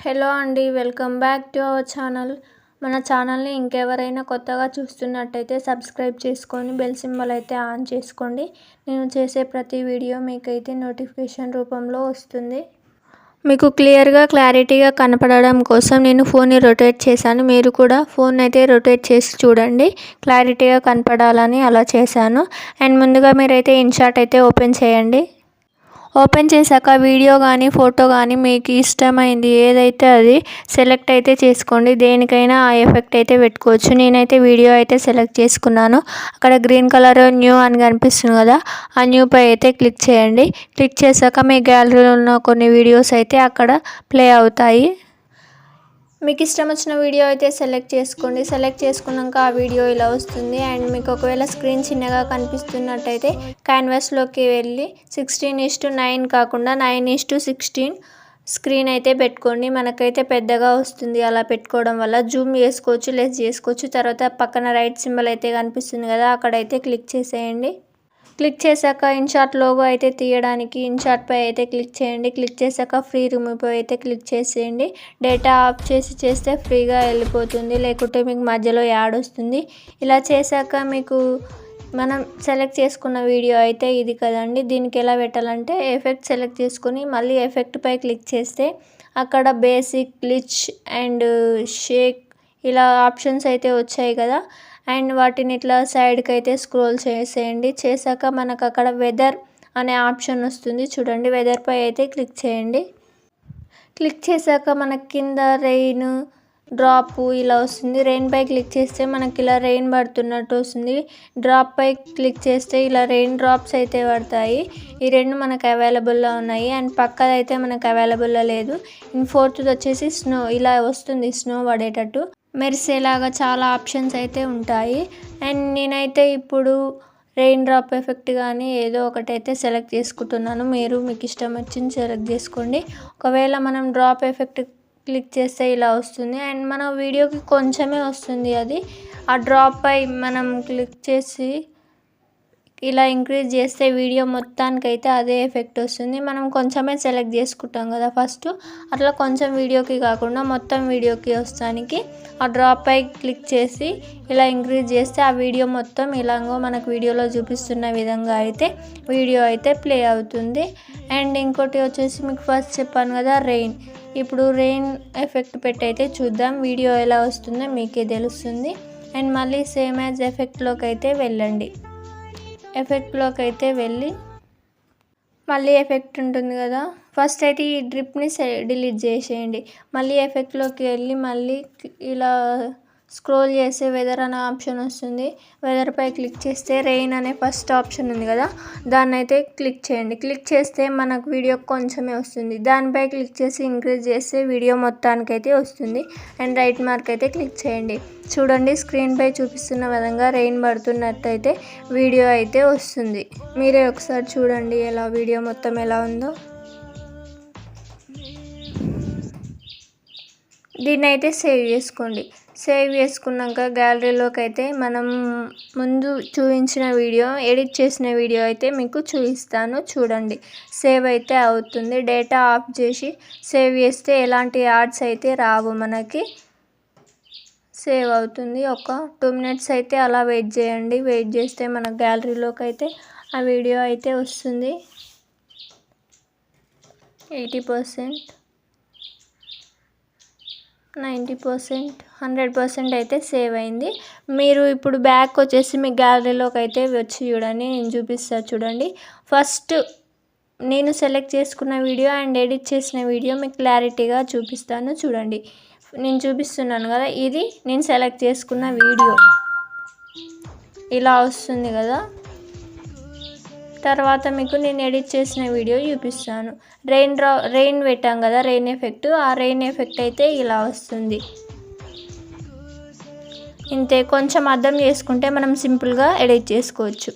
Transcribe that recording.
Hello అండి, welcome back to our channel. మన ఛానల్ని ఇంకెవరైనా కొత్తగా చూస్తున్నట్టయితే సబ్స్క్రైబ్ చేసుకొని బెల్ సింబల్ అయితే ఆన్ చేసుకోండి. నేను చేసే ప్రతి వీడియో మీకైతే నోటిఫికేషన్ రూపంలో వస్తుంది. మీకు క్లారిటీగా కనపడడం కోసం నేను ఫోన్ని రొటేట్ చేశాను. మీరు కూడా ఫోన్ అయితే రొటేట్ చేసి చూడండి, క్లారిటీగా కనపడాలని అలా చేశాను. అండ్ ముందుగా మీరైతే ఇన్షాట్ అయితే ఓపెన్ చేయండి. ఓపెన్ చేశాక వీడియో కానీ ఫోటో కానీ మీకు ఇష్టమైంది ఏదైతే అది సెలెక్ట్ అయితే చేసుకోండి. దేనికైనా ఆ ఎఫెక్ట్ అయితే పెట్టుకోవచ్చు. నేనైతే వీడియో అయితే సెలెక్ట్ చేసుకున్నాను. అక్కడ గ్రీన్ కలర్ న్యూ అని కనిపిస్తుంది కదా, ఆ న్యూ పై అయితే క్లిక్ చేయండి. క్లిక్ చేశాక మీ గ్యాలరీలో ఉన్న కొన్ని వీడియోస్ అయితే అక్కడ ప్లే అవుతాయి. మీకు ఇష్టం వచ్చిన వీడియో అయితే సెలెక్ట్ చేసుకోండి. సెలెక్ట్ చేసుకున్నాక ఆ వీడియో ఇలా వస్తుంది. అండ్ మీకు ఒకవేళ స్క్రీన్ చిన్నగా కనిపిస్తున్నట్టయితే క్యాన్వాస్లోకి వెళ్ళి 16:9 కాకుండా 9:16 స్క్రీన్ అయితే పెట్టుకోండి. మనకైతే పెద్దగా వస్తుంది. అలా పెట్టుకోవడం వల్ల జూమ్ చేసుకోవచ్చు, లెస్ చేసుకోవచ్చు. తర్వాత పక్కన రైట్ సింబల్ అయితే కనిపిస్తుంది కదా, అక్కడైతే క్లిక్ చేసేయండి. క్లిక్ చేశాక ఇన్షాట్ లోగో అయితే తీయడానికి ఇన్షాట్ పై అయితే క్లిక్ చేయండి. క్లిక్ చేశాక ఫ్రీ రిమూవ్ పై అయితే క్లిక్ చేసేయండి. డేటా ఆఫ్ చేస్తే ఫ్రీగా వెళ్ళిపోతుంది, లేకుంటే మీకు మధ్యలో యాడ్ వస్తుంది. ఇలా చేశాక మీకు మనం సెలెక్ట్ చేసుకున్న వీడియో అయితే ఇది కదండి. దీనికి ఎలా పెట్టాలంటే ఎఫెక్ట్ సెలెక్ట్ చేసుకొని మళ్ళీ ఎఫెక్ట్ పై క్లిక్ చేస్తే అక్కడ బేసిక్, గ్లిచ్ అండ్ షేక్ ఇలా ఆప్షన్స్ అయితే వచ్చాయి కదా. అండ్ వాటిని ఇట్లా సైడ్కి అయితే స్క్రోల్ చేసేయండి. చేశాక మనకు అక్కడ వెదర్ అనే ఆప్షన్ వస్తుంది చూడండి. వెదర్ పై అయితే క్లిక్ చేయండి. క్లిక్ చేశాక మనకి కింద రెయిన్, డ్రాప్ ఇలా వస్తుంది. రెయిన్ పై క్లిక్ చేస్తే మనకి ఇలా రెయిన్ పడుతున్నట్టు వస్తుంది. డ్రాప్ పై క్లిక్ చేస్తే ఇలా రెయిన్ డ్రాప్స్ అయితే పడతాయి. ఈ రెండు మనకు అవైలబుల్లో ఉన్నాయి. అండ్ పక్కదైతే మనకు అవైలబుల్లో లేదు. ఫోర్త్ది వచ్చేసి స్నో, ఇలా వస్తుంది స్నో పడేటట్టు మెరిసేలాగా చాలా ఆప్షన్స్ అయితే ఉంటాయి. అండ్ నేనైతే ఇప్పుడు రెయిన్ డ్రాప్ ఎఫెక్ట్ కానీ ఏదో ఒకటైతే సెలెక్ట్ చేసుకుంటున్నాను. మీరు మీకు ఇష్టం వచ్చింది సెలెక్ట్ చేసుకోండి. ఒకవేళ మనం డ్రాప్ ఎఫెక్ట్ క్లిక్ చేస్తే ఇలా వస్తుంది. అండ్ మన వీడియోకి కొంచెమే వస్తుంది అది. ఆ డ్రాప్ పై మనం క్లిక్ చేసి ఇలా ఇంక్రీజ్ చేస్తే వీడియో మొత్తానికైతే అదే ఎఫెక్ట్ వస్తుంది. మనం కొంచెమే సెలెక్ట్ చేసుకుంటాం కదా ఫస్ట్, అట్లా కొంచెం వీడియోకి కాకుండా మొత్తం వీడియోకి వస్తానికి ఆ డ్రాప్ పై క్లిక్ చేసి ఇలా ఇంక్రీజ్ చేస్తే ఆ వీడియో మొత్తం ఇలాగో మనకు వీడియోలో చూపిస్తున్న విధంగా అయితే వీడియో అయితే ప్లే అవుతుంది. అండ్ ఇంకోటి వచ్చేసి మీకు ఫస్ట్ చెప్పాను కదా రెయిన్. ఇప్పుడు రెయిన్ ఎఫెక్ట్ పెట్టి అయితే చూద్దాం వీడియో ఎలా వస్తుందో మీకే తెలుస్తుంది. అండ్ మళ్ళీ సేమ్ యాజ్ ఎఫెక్ట్లోకి అయితే వెళ్ళండి. ఎఫెక్ట్లోకి అయితే వెళ్ళి మళ్ళీ ఎఫెక్ట్ ఉంటుంది కదా, ఫస్ట్ అయితే ఈ డ్రిప్ని డిలీట్ చేసేయండి. మళ్ళీ ఎఫెక్ట్లోకి వెళ్ళి మళ్ళీ ఇలా స్క్రోల్ చేస్తే వెదర్ అనే ఆప్షన్ వస్తుంది. వెదర్ పై క్లిక్ చేస్తే రెయిన్ అనే ఫస్ట్ ఆప్షన్ ఉంది కదా, దాన్ని అయితే క్లిక్ చేయండి. క్లిక్ చేస్తే మనకు వీడియో కొంచెమే వస్తుంది. దానిపై క్లిక్ చేసి ఇంక్రీజ్ చేస్తే వీడియో మొత్తానికైతే వస్తుంది. అండ్ రైట్ మార్క్ అయితే క్లిక్ చేయండి. చూడండి స్క్రీన్ పై చూపిస్తున్న విధంగా రెయిన్ పడుతున్నట్టయితే వీడియో అయితే వస్తుంది. మీరే ఒకసారి చూడండి ఎలా వీడియో మొత్తం ఎలా ఉందో. దీన్ని అయితే సేవ్ చేసుకోండి. సేవ్ చేసుకున్నాక గ్యాలరీలోకి అయితే మనం ముందు చూపించిన వీడియో, ఎడిట్ చేసిన వీడియో అయితే మీకు చూపిస్తాను చూడండి. సేవ్ అయితే అవుతుంది. డేటా ఆఫ్ చేసి సేవ్ చేస్తే ఎలాంటి యాడ్స్ అయితే రావు, మనకి సేవ్ అవుతుంది. ఒక 2 minutes అయితే అలా వెయిట్ చేయండి. వెయిట్ చేస్తే మన గ్యాలరీలోకి అయితే ఆ వీడియో అయితే వస్తుంది. 80%, 90%, 100% అయితే సేవ్ అయింది. మీరు ఇప్పుడు బ్యాక్ వచ్చేసి మీ గ్యాలరీలోకి అయితే వచ్చి చూడండి. నేను చూపిస్తాను చూడండి. ఫస్ట్ నేను సెలెక్ట్ చేసుకున్న వీడియో అండ్ ఎడిట్ చేసిన వీడియో మీకు క్లారిటీగా చూపిస్తాను చూడండి. నేను చూపిస్తున్నాను కదా, ఇది నేను సెలెక్ట్ చేసుకున్న వీడియో ఇలా వస్తుంది కదా. తర్వాత మీకు నేను ఎడిట్ చేసిన వీడియో చూపిస్తాను. రెయిన్ పెట్టాం కదా, రెయిన్ ఎఫెక్ట్, ఆ రెయిన్ ఎఫెక్ట్ అయితే ఇలా వస్తుంది. ఇంతే, కొంచెం అర్థం చేసుకుంటే మనం సింపుల్గా ఎడిట్ చేసుకోవచ్చు.